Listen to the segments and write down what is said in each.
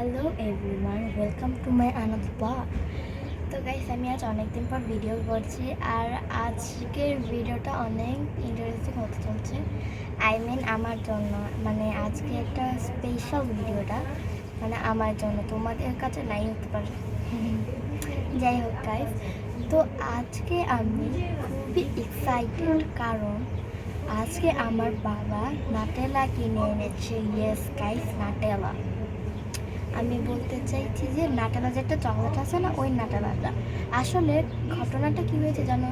Hello everyone, welcome to my another blog. তো guys, আমি আজ অনেকদিন পর ভিডিও করছি আর আজকের ভিডিওটা অনেক ইন্টারেস্টিং হতে চলছে। আমার জন্য, মানে আজকে একটা স্পেশাল ভিডিওটা মানে আমার জন্য, তোমাদের কাছে নাই হতে পারে। যাই হোক গাইস, তো আজকে আমি খুবই এক্সাইটেড কারণ আজকে আমার বাবা নাটেলা কিনে এনেছে। Yes guys, Nutella. আমি বলতে চাইছি যে নাটালা যেটা চকলেট আছে না, ওই নাটালাটা। আসলে ঘটনাটা কী হয়েছে জানো,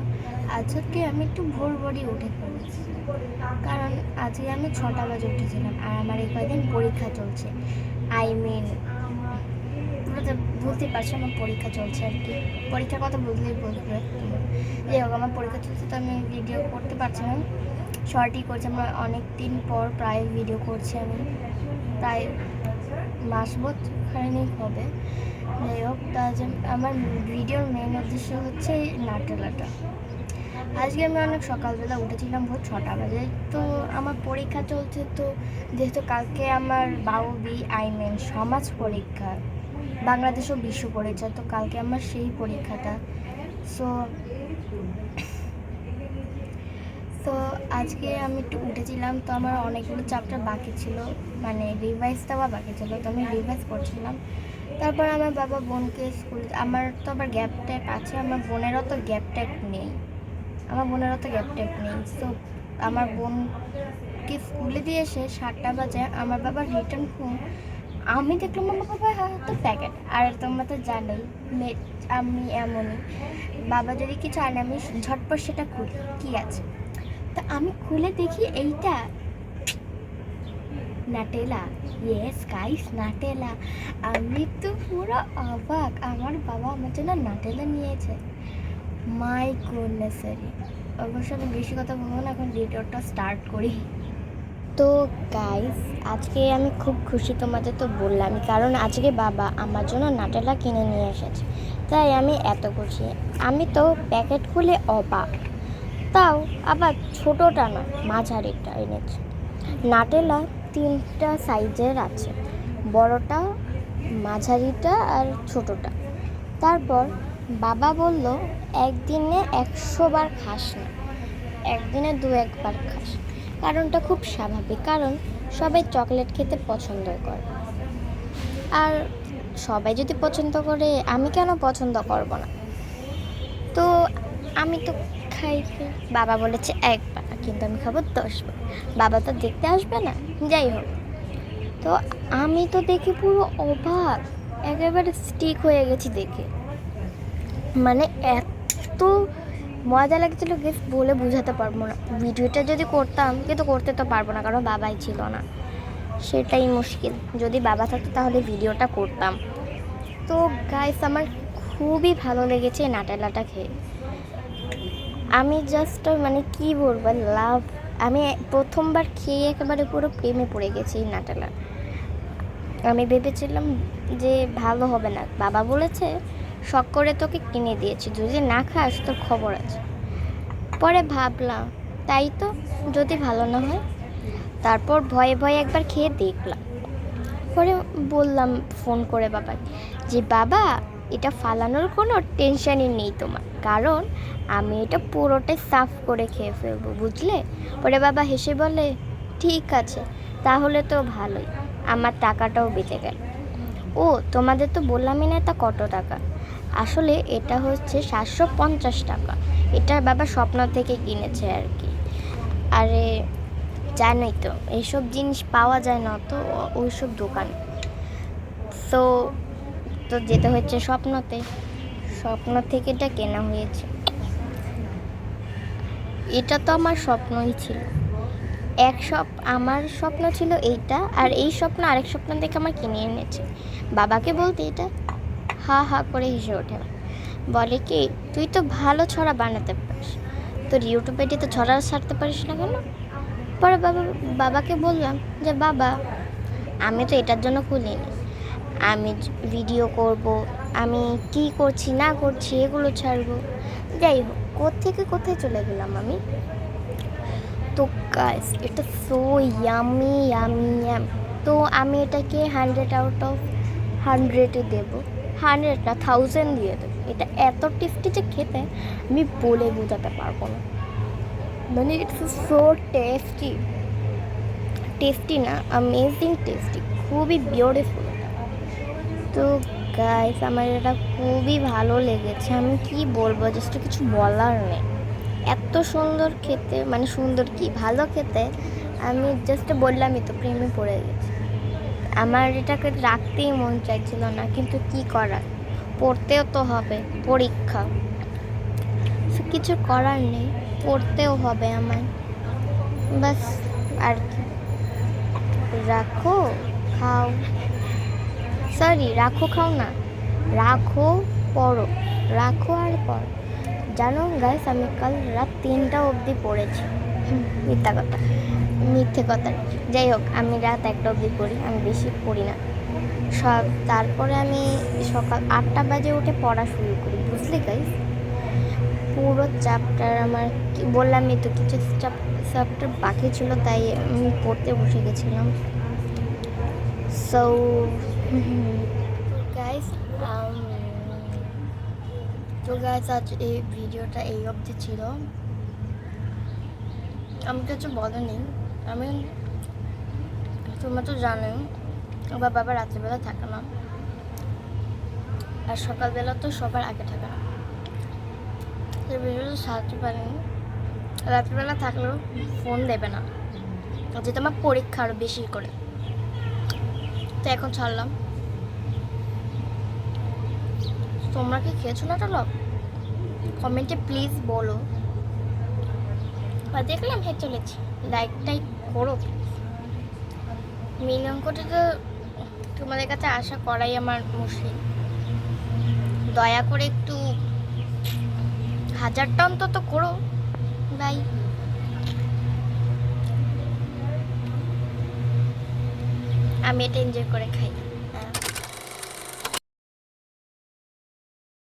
আজকে আমি একটু ভোরই উঠে পড়েছি, কারণ আজকে আমি 6টা বাজে উঠেছিলাম আর আমার এই কয়েকদিন পরীক্ষা চলছে। বুঝতে পারছো, আমার পরীক্ষা চলছে আর কি। পরীক্ষার কথা বুঝলেই বলবে। যাই হোক, আমার পরীক্ষা চলছে তো আমি ভিডিও করতে পারছি না, শর্টই করছি। আমার অনেক দিন পর প্রায় ভিডিও করছি, আমি প্রায় মাস খানিক হবে। যাই হোক, আমার ভিডিওর মেন উদ্দেশ্য হচ্ছে নাটেলাটা। আজকে আমি অনেক সকালবেলা উঠেছিলাম, ভোর 6টা বাজে। তো আমার পরীক্ষা চলছে, তো যেহেতু কালকে আমার সমাজ পরীক্ষা, বাংলাদেশও বিশ্ব পরীক্ষা, তো কালকে আমার সেই পরীক্ষাটা। সো তো আজকে আমি একটু উঠেছিলাম, তো আমার অনেকগুলো চ্যাপ্টার বাকি ছিল, মানে রিভাইজ দেওয়া বাকি ছিল, তো আমি রিভাইজ করছিলাম। তারপর আমার বাবা বোনকে স্কুল, আমার তো আবার গ্যাপ ট্যাপ আছে, আমার বোনেরও তো গ্যাপ ট্যাপ নেই। সো আমার বোনকে স্কুলে দিয়ে এসে 7টা বাজে আমার বাবা রিটার্ন ফোন। আমি দেখলাম আমার বাবা হাতে প্যাকেট, আর তোমরা তো জানোই আমি এমনই, বাবা যদি কিছু আনে আমি ঝটপট সেটা খুলি কী আছে। তা আমি খুলে দেখি এইটা নাটেলা। Yes guys, Nutella. আমি তো পুরো অবাক, আমার বাবা আমার জন্য নাটেলা নিয়েছে। My goodness. অবশ্য আমি বেশি কথা বলবো না, এখন ভিডিওটা স্টার্ট করি। তো গাইস, আজকে আমি খুব খুশি, তোমাদের তো বললামই, কারণ আজকে বাবা আমার জন্য নাটেলা কিনে নিয়ে এসেছে, তাই আমি এত খুশি। আমি তো প্যাকেট খুলে অবাক, তাও আবার ছোটোটা নয়, মাঝারিটা এনেছে। নাটেলা 3টা সাইজের আছে, বড়টা, মাঝারিটা আর ছোটোটা। তারপর বাবা বলল একদিনে 100 বার খাস না, একদিনে 2-1 বার খাস। কারণটা খুব স্বাভাবিক, কারণ সবাই চকলেট খেতে পছন্দ করে, আর সবাই যদি পছন্দ করে আমি কেন পছন্দ করব না। তো আমি তো খাই। বাবা বলেছে 1 বার, কিন্তু আমি খাবো 10 বার। বাবা তো দেখতে আসবে না। যাই হোক, তো আমি তো দেখে পুরো অবাক, একেবারে স্টিক হয়ে গেছি দেখে। মানে এত মজা লাগছিল, গেস বলে বোঝাতে পারবো না। ভিডিওটা যদি করতাম, কিন্তু করতে তো পারবো না, কারণ বাবাই ছিল না, সেটাই মুশকিল। যদি বাবা থাকতো তাহলে ভিডিওটা করতাম। তো গাইস, আমার খুবই ভালো লেগেছে নাটেলাটা খেয়ে। আমি জাস্ট মানে কি বলবো, লাভ। আমি প্রথমবার খেয়ে একেবারে পুরো প্রেমে পড়ে গেছি এই নাটেলা। আমি ভেবেছিলাম যে ভালো হবে না, বাবা বলেছে শখ করে তোকে কিনে দিয়েছি, যদি না খাস তোর খবর আছে। পরে ভাবলাম তাই তো, যদি ভালো না হয়। তারপর ভয়ে ভয়ে একবার খেয়ে দেখলাম। পরে বললাম ফোন করে বাবাকে যে বাবা, এটা ফালানোর কোনো টেনশনই নেই তোমার, কারণ আমি এটা পুরোটাই সাফ করে খেয়ে ফেলবো, বুঝলে। পরে বাবা হেসে বলে ঠিক আছে, তাহলে তো ভালোই, আমার টাকাটাও বেঁচে গেল। ও তোমাদের তো বললামই না এটা কত টাকা। আসলে এটা হচ্ছে 750 টাকা। এটা বাবা স্বপ্ন থেকে কিনেছে আর কি। আরে জানোই তো, এইসব জিনিস পাওয়া যায় না তো ওইসব দোকান। তো তো যেতে হচ্ছে স্বপ্ন থেকে এটা কেনা হয়েছে। এটা তো আমার স্বপ্নই ছিল। আমার স্বপ্ন ছিল এইটা, আর এই স্বপ্ন আরেক স্বপ্ন থেকে আমার কিনে এনেছে। বাবাকে বলতে এটা হা হা করে হেসে ওঠে, বলে কি তুই তো ভালো ছড়া বানাতে পারিস, তোর ইউটিউবে তো ছড়া ছাড়তে পারিস না কেন। পরে বাবাকে বললাম যে বাবা, আমি তো এটার জন্য খুলিনি, আমি ভিডিও করব, আমি কি করছি না করছি এগুলো ছাড়বো। যাই হোক, কোত্থেকে কোথায় চলে গেলাম আমি। তো গাইস, এটা সো ইয়ামি। তো আমি এটাকে 100 আউট অফ 100-এ দেবো, 100 না 1000 দিয়ে দেবো। এটা এত টেস্টি যে খেতে আমি বলে বোঝাতে পারবো না। মানে ইটস সো টেস্টি, টেস্টি না অ্যামেজিং টেস্টি, খুবই বিউটিফুল। তো গাইস আমার এটা খুবই ভালো লেগেছে, আমি কি বলবো, জাস্ট কিছু বলার নেই। এত সুন্দর খেতে, মানে সুন্দর কি ভালো খেতে, আমি জাস্ট বললামই তো প্রেমে পড়ে গেছি। আমার এটাকে রাখতেই মন চাইছিল না, কিন্তু কি করার, পড়তেও তো হবে, পরীক্ষা, কিছু করার নেই, পড়তেও হবে আমার, বাস। আর কি, রাখো খাও, সরি রাখো খাও না, রাখো পড়ো, রাখো আর পড়ো। জানো গাইস আমি কাল রাত 3টা অবধি পড়েছি। মিথ্যা কথা, মিথ্যে কথা, যাই হোক আমি রাত 1টা অবধি পড়ি, আমি বেশি পড়ি না সব। তারপরে আমি সকাল 8টা বাজে উঠে পড়া শুরু করি, বুঝলি গাইস। পুরো চ্যাপ্টার আমার বললামই তো, কিছু চ্যাপ্টার বাকি ছিল, তাই আমি পড়তে বসে গেছিলাম। সো গাইস তো গাইস আজ এই ভিডিওটা এই অবধি ছিল। আমি কিছু বলেনি, আমি, তোমরা তো জানো আমার বাবা রাত্রিবেলা থাকে না, আর সকালবেলা তো সবার আগে থাকে না, সেই ভিডিওটা সারতে পারিনি। রাত্রিবেলা থাকলেও ফোন দেবে না, যেহেতু আমার পরীক্ষা আরও বেশি করে, তো এখন ছাড়লাম। তোমরা কি খেয়েছো না চলো কমেন্টে প্লিজ বলো। আর দেখলাম হ্যাঁ চলেছি, লাইকটাই করো। মিলিয়ন কোটি তো তোমাদের কাছে আশা করাই আমার মুশকিল, দয়া করে একটু 1000টা অন্তত করো। বাই। আমি এটা এনজয় করে খাই।